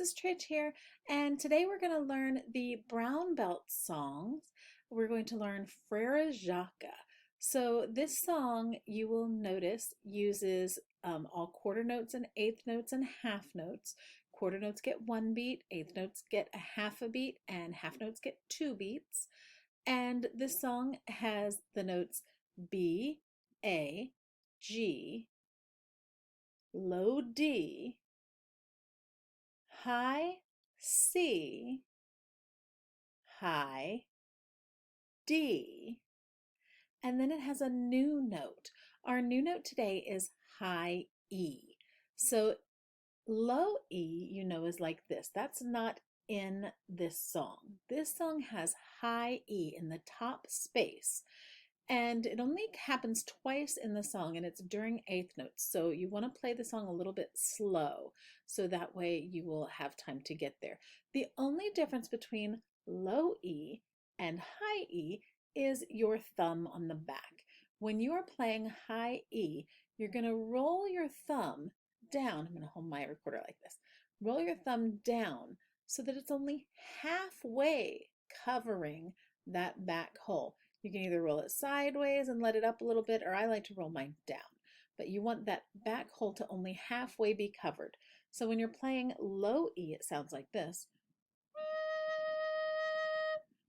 is Tridge here, and today we're going to learn the brown belt songs. We're going to learn Frere Jacques. So this song, you will notice, uses all quarter notes and eighth notes and half notes. Quarter notes get one beat, eighth notes get a half a beat, and half notes get two beats. And this song has the notes B, A, G, low D, high C, high D, and then it has a new note. Our new note today is high E. So low E, you know, is like this. That's not in this song. This song has high E in the top space. And it only happens twice in the song, and it's during eighth notes. So you want to play the song a little bit slow, so that way you will have time to get there. The only difference between low E and high E is your thumb on the back. When you are playing high E, you're going to roll your thumb down. I'm going to hold my recorder like this. Roll your thumb down so that it's only halfway covering that back hole. You can either roll it sideways and let it up a little bit, or I like to roll mine down. But you want that back hole to only halfway be covered. So when you're playing low E, it sounds like this.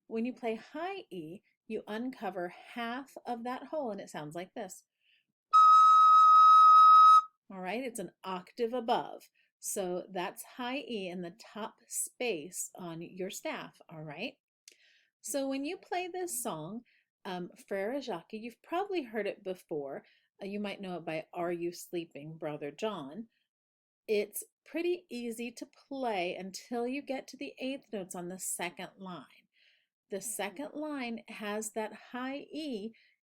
When you play high E, you uncover half of that hole and it sounds like this. All right, it's an octave above. So that's high E in the top space on your staff, all right? So when you play this song, Frere Jacques, you've probably heard it before. You might know it by Are You Sleeping, Brother John? It's pretty easy to play until you get to the eighth notes on the second line. The second line has that high E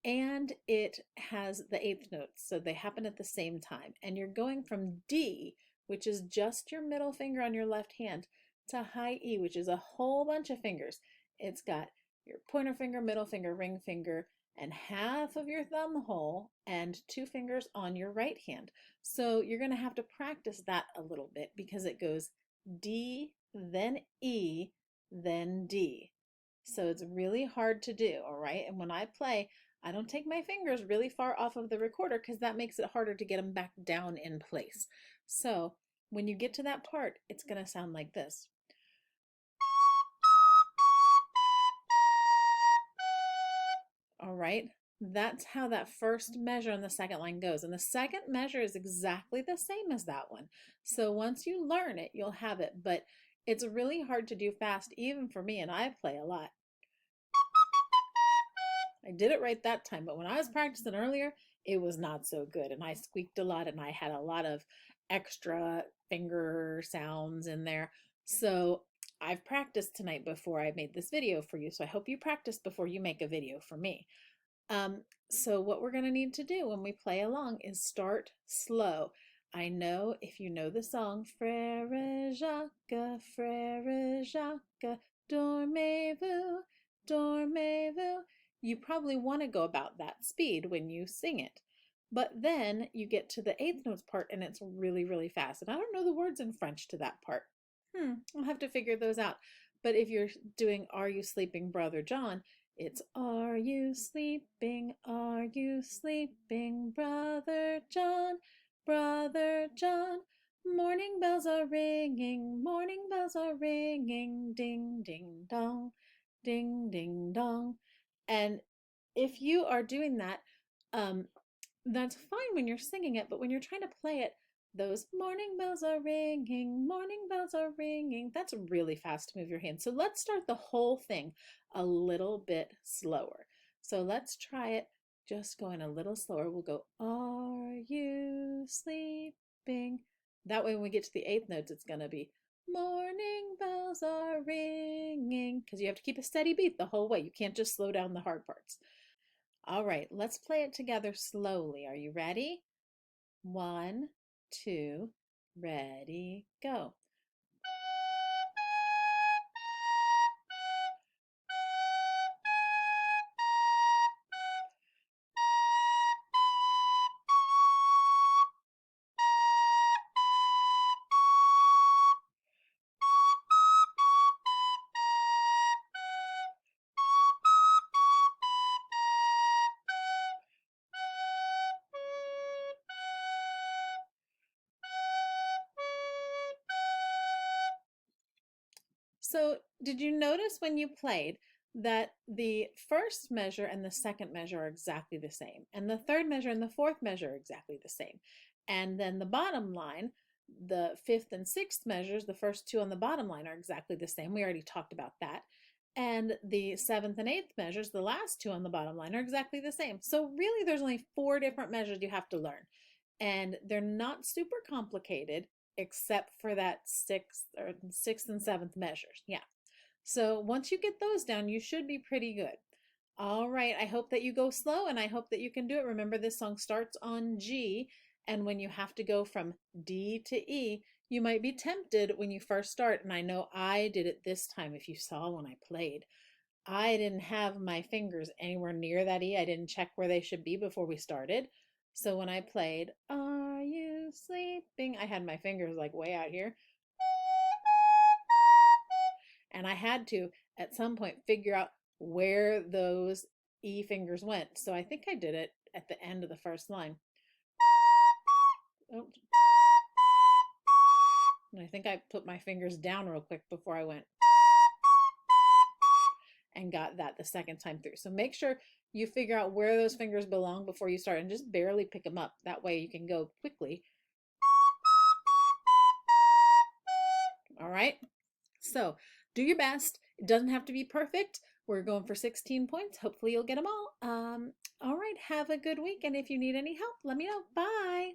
and it has the eighth notes, so they happen at the same time. And you're going from D, which is just your middle finger on your left hand, to high E, which is a whole bunch of fingers. It's got your pointer finger, middle finger, ring finger, and half of your thumb hole and two fingers on your right hand. So you're going to have to practice that a little bit because it goes D, then E, then D. So it's really hard to do, all right? And when I play, I don't take my fingers really far off of the recorder because that makes it harder to get them back down in place. So when you get to that part, it's going to sound like this. All right, that's how that first measure on the second line goes. And the second measure is exactly the same as that one. So once you learn it, you'll have it, but it's really hard to do fast, even for me, and I play a lot. I did it right that time, but when I was practicing earlier, it was not so good. And I squeaked a lot and I had a lot of extra finger sounds in there. So I've practiced tonight before I made this video for you. So I hope you practice before you make a video for me. So what we're going to need to do when we play along is start slow. I know if you know the song, Frere Jacques, Frere Jacques, dormez-vous, dormez-vous, you probably want to go about that speed when you sing it. But then you get to the eighth notes part and it's really, really fast. And I don't know the words in French to that part. I'll have to figure those out. But if you're doing Are You Sleeping, Brother John, it's Are you sleeping, Brother John, Brother John? Morning bells are ringing, morning bells are ringing, ding, ding, dong, ding, ding, dong. And if you are doing that, that's fine when you're singing it, but when you're trying to play it, those morning bells are ringing, that's really fast to move your hand. So let's start the whole thing a little bit slower. So let's try it just going a little slower. We'll go, Are you sleeping? That way when we get to the eighth notes, it's going to be morning bells are ringing, because you have to keep a steady beat the whole way. You can't just slow down the hard parts. All right, let's play it together slowly. Are you ready? 1, 2, ready, go. So, did you notice when you played that the first measure and the second measure are exactly the same, and the third measure and the fourth measure are exactly the same? And then the bottom line, the fifth and sixth measures, the first two on the bottom line are exactly the same. We already talked about that. And the seventh and eighth measures, the last two on the bottom line, are exactly the same. So, really, there's only four different measures you have to learn, and they're not super complicated except for that sixth and seventh measures. Yeah. So once you get those down, you should be pretty good. All right. I hope that you go slow and I hope that you can do it. Remember, this song starts on G, and when you have to go from D to E, you might be tempted when you first start. And I know I did it this time if you saw when I played. I didn't have my fingers anywhere near that E. I didn't check where they should be before we started. So when I played, Are you sleeping? I had my fingers like way out here. And I had to, at some point, figure out where those E fingers went. So I think I did it at the end of the first line. Oops. And I think I put my fingers down real quick before I went and got that the second time through. So make sure you figure out where those fingers belong before you start and just barely pick them up. That way you can go quickly. All right. So do your best. It doesn't have to be perfect. We're going for 16 points. Hopefully you'll get them all. All right. Have a good week. And if you need any help, let me know. Bye.